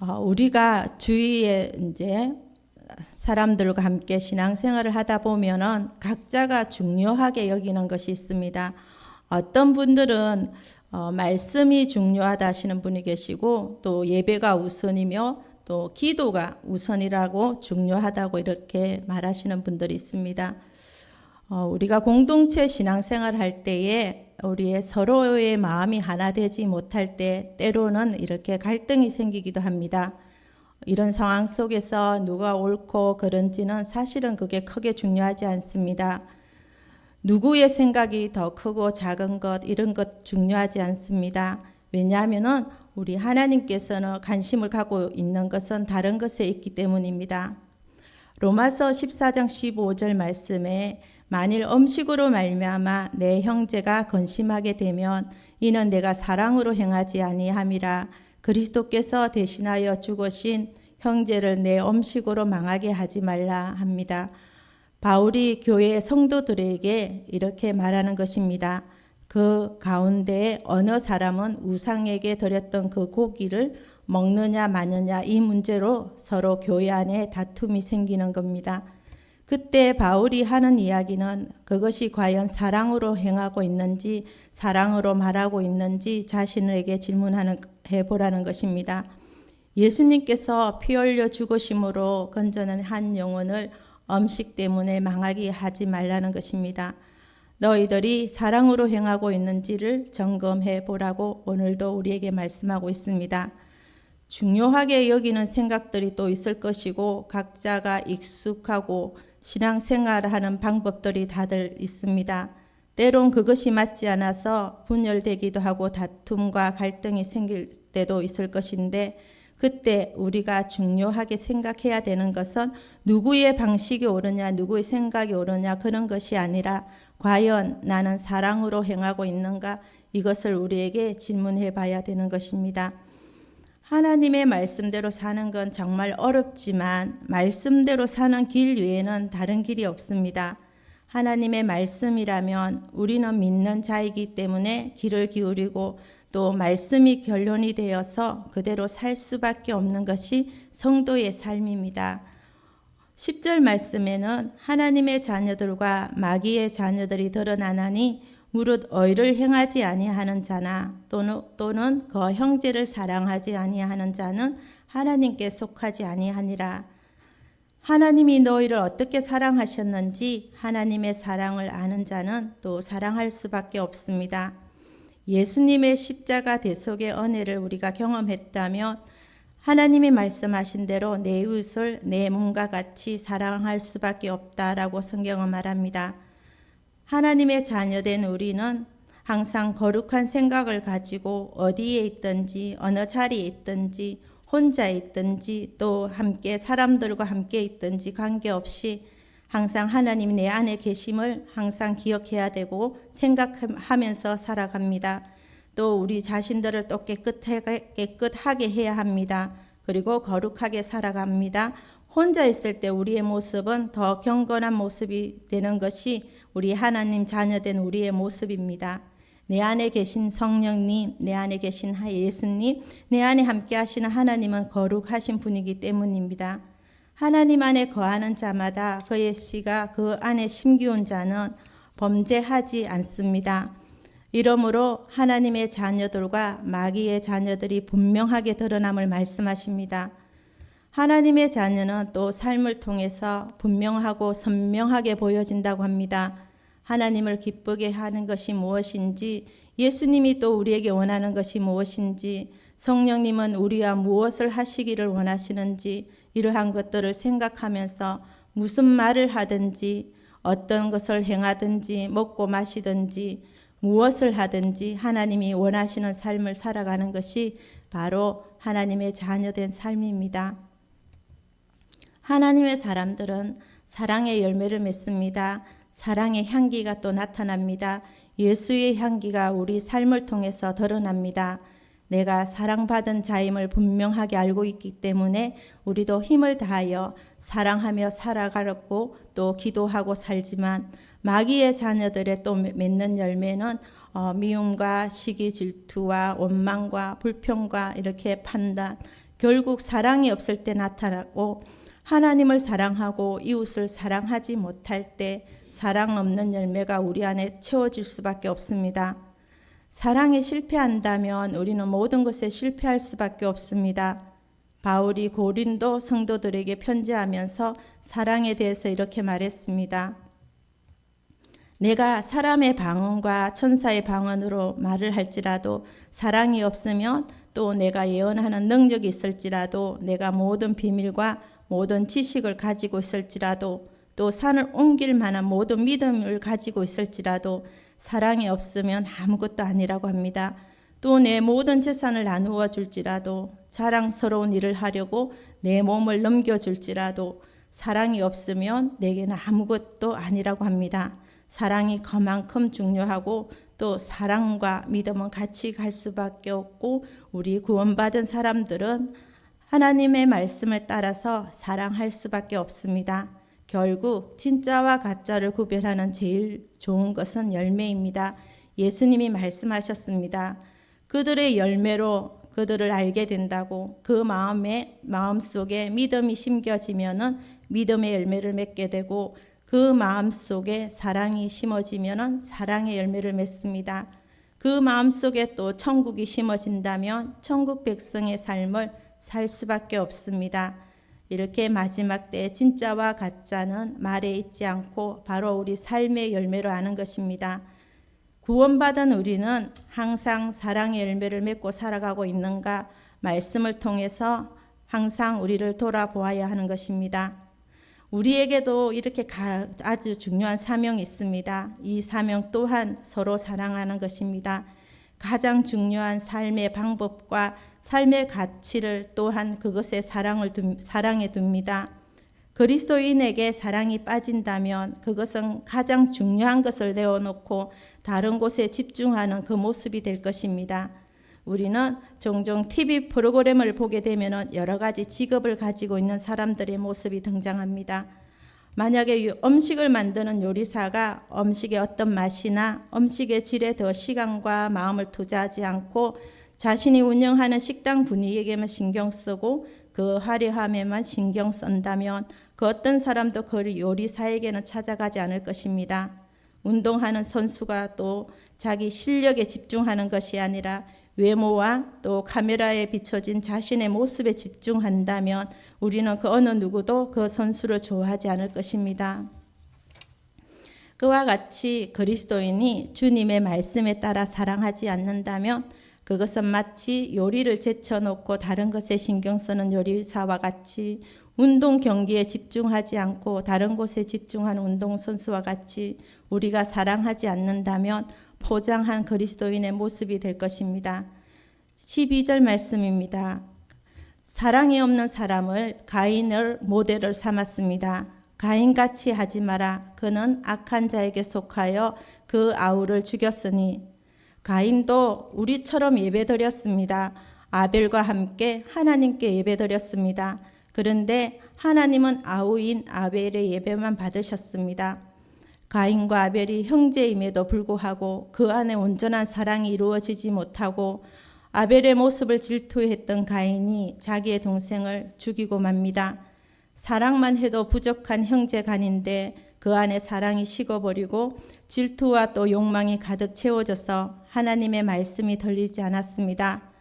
우리가 주위에 이제 사람들과 함께 신앙생활을 하다 보면은 각자가 중요하게 여기는 것이 있습니다. 어떤 분들은 말씀이 중요하다 하시는 분이 계시고, 또 예배가 우선이며 또 기도가 우선이라고 중요하다고 이렇게 말하시는 분들이 있습니다. 우리가 공동체 신앙생활 할 때에 우리의 서로의 마음이 하나 되지 못할 때 때로는 이렇게 갈등이 생기기도 합니다. 이런 상황 속에서 누가 옳고 그른지는 사실은 그게 크게 중요하지 않습니다. 누구의 생각이 더 크고 작은 것 이런 것 중요하지 않습니다. 왜냐하면은 우리 하나님께서는 관심을 갖고 있는 것은 다른 것에 있기 때문입니다. 로마서 14장 15절 말씀에 만일 음식으로 말미암아 내 형제가 근심하게 되면 이는 내가 사랑으로 행하지 아니함이라. 그리스도께서 대신하여 죽으신 형제를 내 음식으로 망하게 하지 말라 합니다. 바울이 교회 성도들에게 이렇게 말하는 것입니다. 그 가운데 어느 사람은 우상에게 드렸던 그 고기를 먹느냐 마느냐 이 문제로 서로 교회 안에 다툼이 생기는 겁니다. 그때 바울이 하는 이야기는 그것이 과연 사랑으로 행하고 있는지 사랑으로 말하고 있는지 자신에게 질문해 보라는 것입니다. 예수님께서 피 흘려 죽으심으로 건져낸 한 영혼을 음식 때문에 망하게 하지 말라는 것입니다. 너희들이 사랑으로 행하고 있는지를 점검해 보라고 오늘도 우리에게 말씀하고 있습니다. 중요하게 여기는 생각들이 또 있을 것이고 각자가 익숙하고 신앙생활하는 방법들이 다들 있습니다. 때론 그것이 맞지 않아서 분열되기도 하고 다툼과 갈등이 생길 때도 있을 것인데 그때 우리가 중요하게 생각해야 되는 것은 누구의 방식이 옳으냐 누구의 생각이 옳으냐 그런 것이 아니라 과연 나는 사랑으로 행하고 있는가 이것을 우리에게 질문해 봐야 되는 것입니다. 하나님의 말씀대로 사는 건 정말 어렵지만 말씀대로 사는 길 외에는 다른 길이 없습니다. 하나님의 말씀이라면 우리는 믿는 자이기 때문에 귀를 기울이고 또 말씀이 결론이 되어서 그대로 살 수밖에 없는 것이 성도의 삶입니다. 10절 말씀에는 하나님의 자녀들과 마귀의 자녀들이 드러나나니 무릇 의를 행하지 아니하는 자나 또는 그 형제를 사랑하지 아니하는 자는 하나님께 속하지 아니하니라. 하나님이 너희를 어떻게 사랑하셨는지 하나님의 사랑을 아는 자는 또 사랑할 수밖에 없습니다. 예수님의 십자가 대속의 은혜를 우리가 경험했다면 하나님이 말씀하신 대로 내 이웃을 내 몸과 같이 사랑할 수밖에 없다라고 성경은 말합니다. 하나님의 자녀된 우리는 항상 거룩한 생각을 가지고 어디에 있든지 어느 자리에 있든지 혼자 있든지 또 함께 사람들과 함께 있든지 관계없이 항상 하나님이 내 안에 계심을 항상 기억해야 되고 생각하면서 살아갑니다. 또 우리 자신들을 또 깨끗하게 해야 합니다. 그리고 거룩하게 살아갑니다. 혼자 있을 때 우리의 모습은 더 경건한 모습이 되는 것이 우리 하나님 자녀된 우리의 모습입니다. 내 안에 계신 성령님, 내 안에 계신 예수님, 내 안에 함께 하시는 하나님은 거룩하신 분이기 때문입니다. 하나님 안에 거하는 자마다 그의 씨가 그 안에 심기운 자는 범죄하지 않습니다. 이러므로 하나님의 자녀들과 마귀의 자녀들이 분명하게 드러남을 말씀하십니다. 하나님의 자녀는 또 삶을 통해서 분명하고 선명하게 보여진다고 합니다. 하나님을 기쁘게 하는 것이 무엇인지, 예수님이 또 우리에게 원하는 것이 무엇인지, 성령님은 우리와 무엇을 하시기를 원하시는지 이러한 것들을 생각하면서 무슨 말을 하든지 어떤 것을 행하든지 먹고 마시든지 무엇을 하든지 하나님이 원하시는 삶을 살아가는 것이 바로 하나님의 자녀된 삶입니다. 하나님의 사람들은 사랑의 열매를 맺습니다. 사랑의 향기가 또 나타납니다. 예수의 향기가 우리 삶을 통해서 드러납니다. 내가 사랑받은 자임을 분명하게 알고 있기 때문에 우리도 힘을 다하여 사랑하며 살아가려고 또 기도하고 살지만 마귀의 자녀들의 또 맺는 열매는 미움과 시기 질투와 원망과 불평과 이렇게 판단 결국 사랑이 없을 때 나타나고 하나님을 사랑하고 이웃을 사랑하지 못할 때 사랑 없는 열매가 우리 안에 채워질 수밖에 없습니다. 사랑에 실패한다면 우리는 모든 것에 실패할 수밖에 없습니다. 바울이 고린도 성도들에게 편지하면서 사랑에 대해서 이렇게 말했습니다. 내가 사람의 방언과 천사의 방언으로 말을 할지라도 사랑이 없으면 또 내가 예언하는 능력이 있을지라도 내가 모든 비밀과 모든 지식을 가지고 있을지라도 또 산을 옮길 만한 모든 믿음을 가지고 있을지라도 사랑이 없으면 아무것도 아니라고 합니다. 또 내 모든 재산을 나누어 줄지라도 자랑스러운 일을 하려고 내 몸을 넘겨줄지라도 사랑이 없으면 내게는 아무것도 아니라고 합니다. 사랑이 그만큼 중요하고 또 사랑과 믿음은 같이 갈 수밖에 없고 우리 구원받은 사람들은 하나님의 말씀을 따라서 사랑할 수밖에 없습니다. 결국 진짜와 가짜를 구별하는 제일 좋은 것은 열매입니다. 예수님이 말씀하셨습니다. 그들의 열매로 그들을 알게 된다고. 그 마음속에 믿음이 심겨지면은 믿음의 열매를 맺게 되고 그 마음속에 사랑이 심어지면은 사랑의 열매를 맺습니다. 그 마음속에 또 천국이 심어진다면 천국 백성의 삶을 살 수밖에 없습니다. 이렇게 마지막 때 진짜와 가짜는 말에 있지 않고 바로 우리 삶의 열매로 아는 것입니다. 구원받은 우리는 항상 사랑의 열매를 맺고 살아가고 있는가 말씀을 통해서 항상 우리를 돌아보아야 하는 것입니다. 우리에게도 이렇게 아주 중요한 사명이 있습니다. 이 사명 또한 서로 사랑하는 것입니다. 가장 중요한 삶의 방법과 삶의 가치를 또한 그것에 사랑에 둡니다. 그리스도인에게 사랑이 빠진다면 그것은 가장 중요한 것을 내어놓고 다른 곳에 집중하는 그 모습이 될 것입니다. 우리는 종종 TV 프로그램을 보게 되면 여러 가지 직업을 가지고 있는 사람들의 모습이 등장합니다. 만약에 음식을 만드는 요리사가 음식의 어떤 맛이나 음식의 질에 더 시간과 마음을 투자하지 않고 자신이 운영하는 식당 분위기에만 신경 쓰고 그 화려함에만 신경 쓴다면 그 어떤 사람도 그 요리사에게는 찾아가지 않을 것입니다. 운동하는 선수가 또 자기 실력에 집중하는 것이 아니라 외모와 또 카메라에 비춰진 자신의 모습에 집중한다면 우리는 그 어느 누구도 그 선수를 좋아하지 않을 것입니다. 그와 같이 그리스도인이 주님의 말씀에 따라 사랑하지 않는다면 그것은 마치 요리를 제쳐놓고 다른 것에 신경 쓰는 요리사와 같이 운동 경기에 집중하지 않고 다른 곳에 집중하는 운동선수와 같이 우리가 사랑하지 않는다면 포장한 그리스도인의 모습이 될 것입니다. 12절 말씀입니다. 사랑이 없는 사람을 가인을 모델을 삼았습니다. 가인같이 하지 마라. 그는 악한 자에게 속하여 그 아우를 죽였으니. 가인도 우리처럼 예배드렸습니다. 아벨과 함께 하나님께 예배드렸습니다. 그런데 하나님은 아우인 아벨의 예배만 받으셨습니다. 가인과 아벨이 형제임에도 불구하고 그 안에 온전한 사랑이 이루어지지 못하고 아벨의 모습을 질투했던 가인이 자기의 동생을 죽이고 맙니다. 사랑만 해도 부족한 형제 간인데 그 안에 사랑이 식어버리고 질투와 또 욕망이 가득 채워져서 하나님의 말씀이 들리지 않았습니다.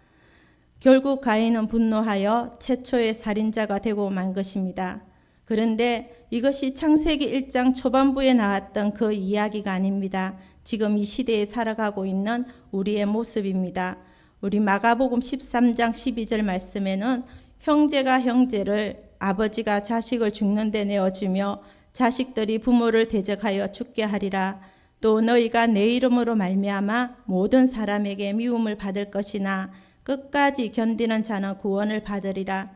결국 가인은 분노하여 최초의 살인자가 되고 만 것입니다. 그런데 이것이 창세기 1장 초반부에 나왔던 그 이야기가 아닙니다. 지금 이 시대에 살아가고 있는 우리의 모습입니다. 우리 마가복음 13장 12절 말씀에는 형제가 형제를 아버지가 자식을 죽는 데 내어주며 자식들이 부모를 대적하여 죽게 하리라. 또 너희가 내 이름으로 말미암아 모든 사람에게 미움을 받을 것이나 끝까지 견디는 자는 구원을 받으리라.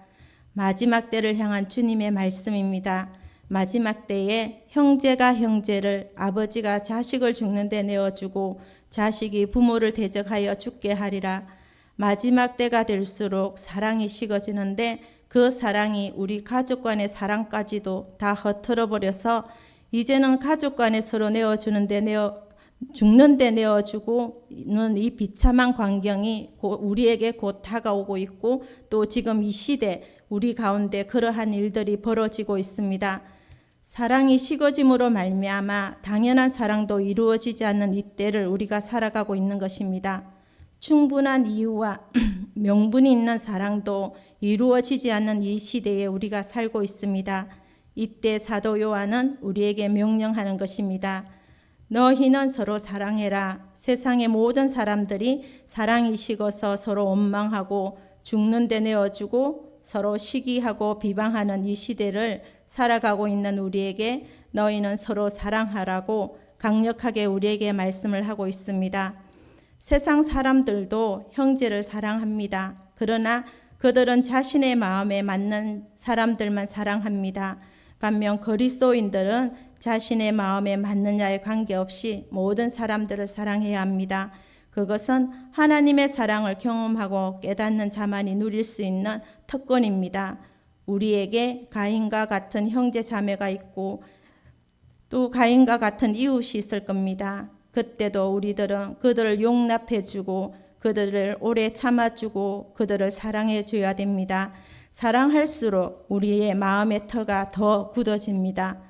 마지막 때를 향한 주님의 말씀입니다. 마지막 때에 형제가 형제를 아버지가 자식을 죽는 데 내어주고 자식이 부모를 대적하여 죽게 하리라. 마지막 때가 될수록 사랑이 식어지는데 그 사랑이 우리 가족 간의 사랑까지도 다 흩어져 버려서 이제는 가족 간에 서로 내어주는데 죽는 데 내어주고는 이 비참한 광경이 우리에게 곧 다가오고 있고 또 지금 이 시대 우리 가운데 그러한 일들이 벌어지고 있습니다. 사랑이 식어짐으로 말미암아 당연한 사랑도 이루어지지 않는 이때를 우리가 살아가고 있는 것입니다. 충분한 이유와 명분이 있는 사랑도 이루어지지 않는 이 시대에 우리가 살고 있습니다. 이때 사도 요한은 우리에게 명령하는 것입니다. 너희는 서로 사랑해라. 세상의 모든 사람들이 사랑이 식어서 서로 원망하고 죽는 데 내어주고 서로 시기하고 비방하는 이 시대를 살아가고 있는 우리에게 너희는 서로 사랑하라고 강력하게 우리에게 말씀을 하고 있습니다. 세상 사람들도 형제를 사랑합니다. 그러나 그들은 자신의 마음에 맞는 사람들만 사랑합니다. 반면 그리스도인들은 자신의 마음에 맞느냐에 관계없이 모든 사람들을 사랑해야 합니다. 그것은 하나님의 사랑을 경험하고 깨닫는 자만이 누릴 수 있는 특권입니다. 우리에게 가인과 같은 형제 자매가 있고 또 가인과 같은 이웃이 있을 겁니다. 그때도 우리들은 그들을 용납해주고 그들을 오래 참아주고 그들을 사랑해줘야 됩니다. 사랑할수록 우리의 마음의 터가 더 굳어집니다.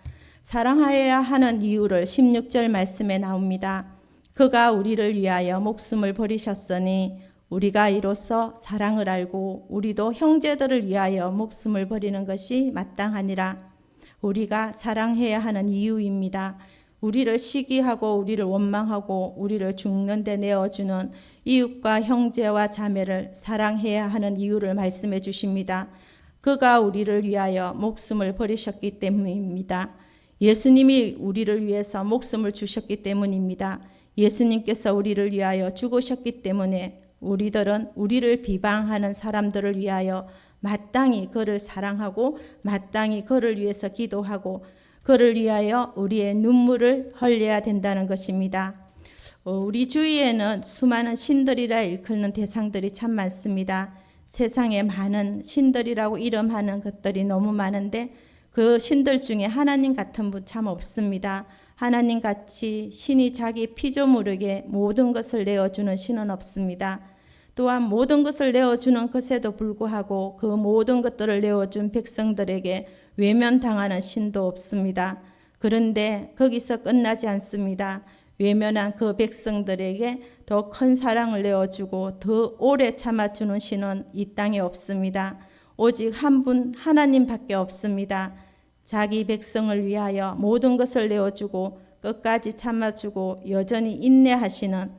사랑하여야 하는 이유를 16절 말씀에 나옵니다. 그가 우리를 위하여 목숨을 버리셨으니 우리가 이로써 사랑을 알고 우리도 형제들을 위하여 목숨을 버리는 것이 마땅하니라. 우리가 사랑해야 하는 이유입니다. 우리를 시기하고 우리를 원망하고 우리를 죽는 데 내어주는 이웃과 형제와 자매를 사랑해야 하는 이유를 말씀해 주십니다. 그가 우리를 위하여 목숨을 버리셨기 때문입니다. 예수님이 우리를 위해서 목숨을 주셨기 때문입니다. 예수님께서 우리를 위하여 죽으셨기 때문에 우리들은 우리를 비방하는 사람들을 위하여 마땅히 그를 사랑하고 마땅히 그를 위해서 기도하고 그를 위하여 우리의 눈물을 흘려야 된다는 것입니다. 우리 주위에는 수많은 신들이라 일컫는 대상들이 참 많습니다. 세상에 많은 신들이라고 이름하는 것들이 너무 많은데 그 신들 중에 하나님 같은 분 참 없습니다. 하나님 같이 신이 자기 피조물에게 모든 것을 내어주는 신은 없습니다. 또한 모든 것을 내어주는 것에도 불구하고 그 모든 것들을 내어준 백성들에게 외면당하는 신도 없습니다. 그런데 거기서 끝나지 않습니다. 외면한 그 백성들에게 더 큰 사랑을 내어주고 더 오래 참아주는 신은 이 땅에 없습니다. 오직 한 분 하나님밖에 없습니다. 자기 백성을 위하여 모든 것을 내어주고 끝까지 참아주고 여전히 인내하시는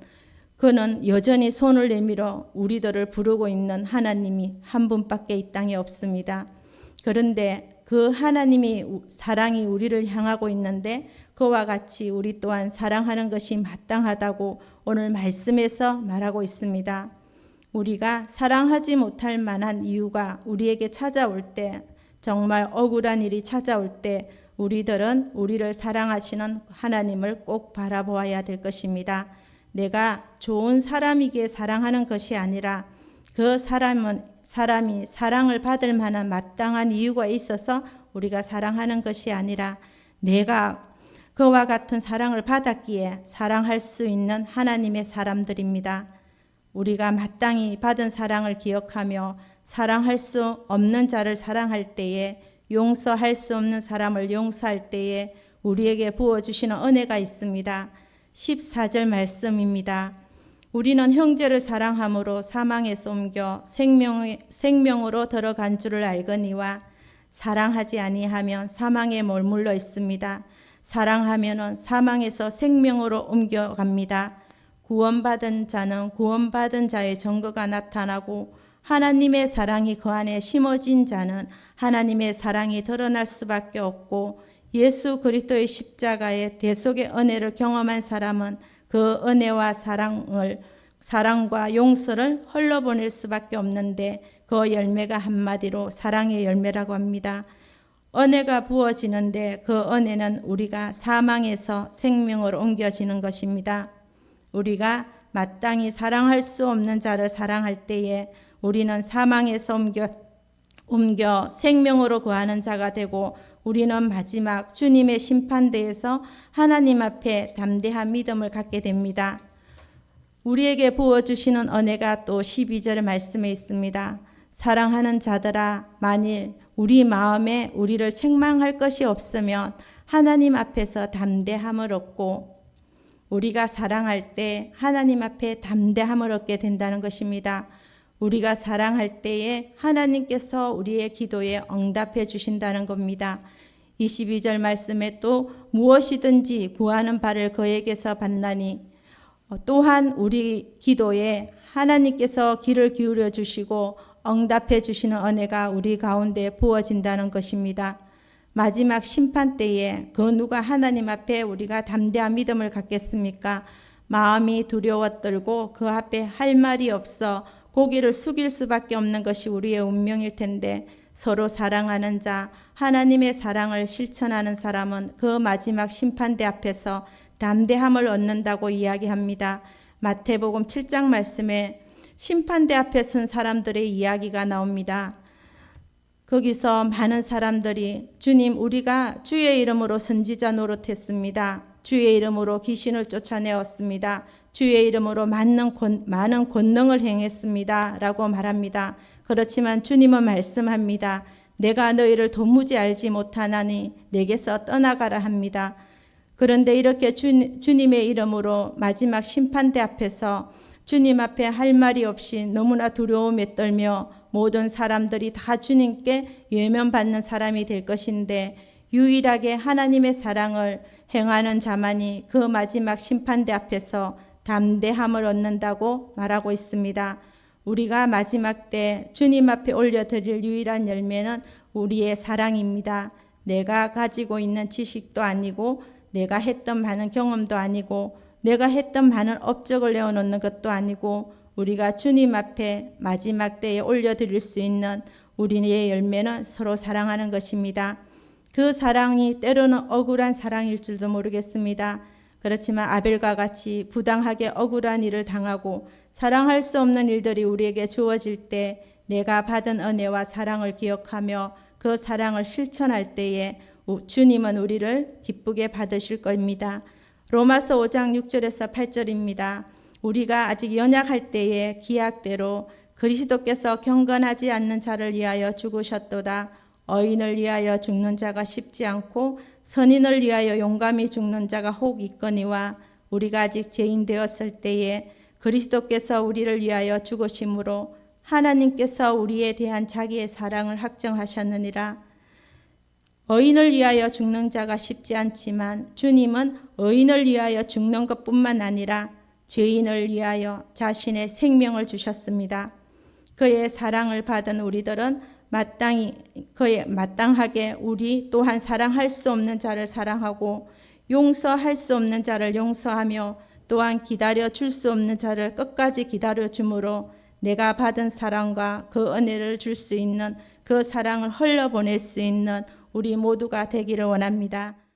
그는 여전히 손을 내밀어 우리들을 부르고 있는 하나님이 한 분밖에 이 땅에 없습니다. 그런데 그 하나님이 사랑이 우리를 향하고 있는데 그와 같이 우리 또한 사랑하는 것이 마땅하다고 오늘 말씀에서 말하고 있습니다. 우리가 사랑하지 못할 만한 이유가 우리에게 찾아올 때 정말 억울한 일이 찾아올 때 우리들은 우리를 사랑하시는 하나님을 꼭 바라보아야 될 것입니다. 내가 좋은 사람이기에 사랑하는 것이 아니라 그 사람이 사랑을 받을 만한 마땅한 이유가 있어서 우리가 사랑하는 것이 아니라 내가 그와 같은 사랑을 받았기에 사랑할 수 있는 하나님의 사람들입니다. 우리가 마땅히 받은 사랑을 기억하며 사랑할 수 없는 자를 사랑할 때에 용서할 수 없는 사람을 용서할 때에 우리에게 부어주시는 은혜가 있습니다. 14절 말씀입니다. 우리는 형제를 사랑함으로 사망에서 옮겨 생명으로 들어간 줄을 알거니와 사랑하지 아니하면 사망에 머물러 있습니다. 사랑하면은 사망에서 생명으로 옮겨갑니다. 구원받은 자는 구원받은 자의 증거가 나타나고 하나님의 사랑이 그 안에 심어진 자는 하나님의 사랑이 드러날 수밖에 없고 예수 그리스도의 십자가의 대속의 은혜를 경험한 사람은 그 은혜와 사랑과 용서를 흘러보낼 수밖에 없는데 그 열매가 한마디로 사랑의 열매라고 합니다. 은혜가 부어지는데 그 은혜는 우리가 사망에서 생명으로 옮겨지는 것입니다. 우리가 마땅히 사랑할 수 없는 자를 사랑할 때에 우리는 사망에서 옮겨 생명으로 거하는 자가 되고 우리는 마지막 주님의 심판대에서 하나님 앞에 담대한 믿음을 갖게 됩니다. 우리에게 부어주시는 은혜가 또 12절 말씀에 있습니다. 사랑하는 자들아, 만일 우리 마음에 우리를 책망할 것이 없으면 하나님 앞에서 담대함을 얻고, 우리가 사랑할 때 하나님 앞에 담대함을 얻게 된다는 것입니다. 우리가 사랑할 때에 하나님께서 우리의 기도에 응답해 주신다는 겁니다. 22절 말씀에 또 무엇이든지 구하는 바를 그에게서 받나니, 또한 우리 기도에 하나님께서 귀를 기울여 주시고 응답해 주시는 은혜가 우리 가운데 부어진다는 것입니다. 마지막 심판 때에 그 누가 하나님 앞에 우리가 담대한 믿음을 갖겠습니까? 마음이 두려워 떨고 그 앞에 할 말이 없어 고개를 숙일 수밖에 없는 것이 우리의 운명일 텐데, 서로 사랑하는 자, 하나님의 사랑을 실천하는 사람은 그 마지막 심판대 앞에서 담대함을 얻는다고 이야기합니다. 마태복음 7장 말씀에 심판대 앞에 선 사람들의 이야기가 나옵니다. 거기서 많은 사람들이 주님, 우리가 주의 이름으로 선지자 노릇했습니다. 주의 이름으로 귀신을 쫓아내었습니다. 주의 이름으로 많은 권능을 행했습니다. 라고 말합니다. 그렇지만 주님은 말씀합니다. 내가 너희를 도무지 알지 못하나니 내게서 떠나가라 합니다. 그런데 이렇게 주님의 이름으로 마지막 심판대 앞에서 주님 앞에 할 말이 없이 너무나 두려움에 떨며 모든 사람들이 다 주님께 외면받는 사람이 될 것인데, 유일하게 하나님의 사랑을 행하는 자만이 그 마지막 심판대 앞에서 담대함을 얻는다고 말하고 있습니다. 우리가 마지막 때 주님 앞에 올려드릴 유일한 열매는 우리의 사랑입니다. 내가 가지고 있는 지식도 아니고, 내가 했던 많은 경험도 아니고, 내가 했던 많은 업적을 내어놓는 것도 아니고, 우리가 주님 앞에 마지막 때에 올려드릴 수 있는 우리의 열매는 서로 사랑하는 것입니다. 그 사랑이 때로는 억울한 사랑일 줄도 모르겠습니다. 그렇지만 아벨과 같이 부당하게 억울한 일을 당하고 사랑할 수 없는 일들이 우리에게 주어질 때 내가 받은 은혜와 사랑을 기억하며 그 사랑을 실천할 때에 주님은 우리를 기쁘게 받으실 겁니다. 로마서 5장 6절에서 8절입니다. 우리가 아직 연약할 때에 기약대로 그리스도께서 경건하지 않는 자를 위하여 죽으셨도다. 의인을 위하여 죽는 자가 쉽지 않고 선인을 위하여 용감히 죽는 자가 혹 있거니와, 우리가 아직 죄인 되었을 때에 그리스도께서 우리를 위하여 죽으심으로 하나님께서 우리에 대한 자기의 사랑을 확정하셨느니라. 의인을 위하여 죽는 자가 쉽지 않지만 주님은 의인을 위하여 죽는 것뿐만 아니라 죄인을 위하여 자신의 생명을 주셨습니다. 그의 사랑을 받은 우리들은 마땅하게 우리 또한 사랑할 수 없는 자를 사랑하고 용서할 수 없는 자를 용서하며 또한 기다려 줄 수 없는 자를 끝까지 기다려 주므로 내가 받은 사랑과 그 은혜를 줄 수 있는, 그 사랑을 흘려보낼 수 있는 우리 모두가 되기를 원합니다.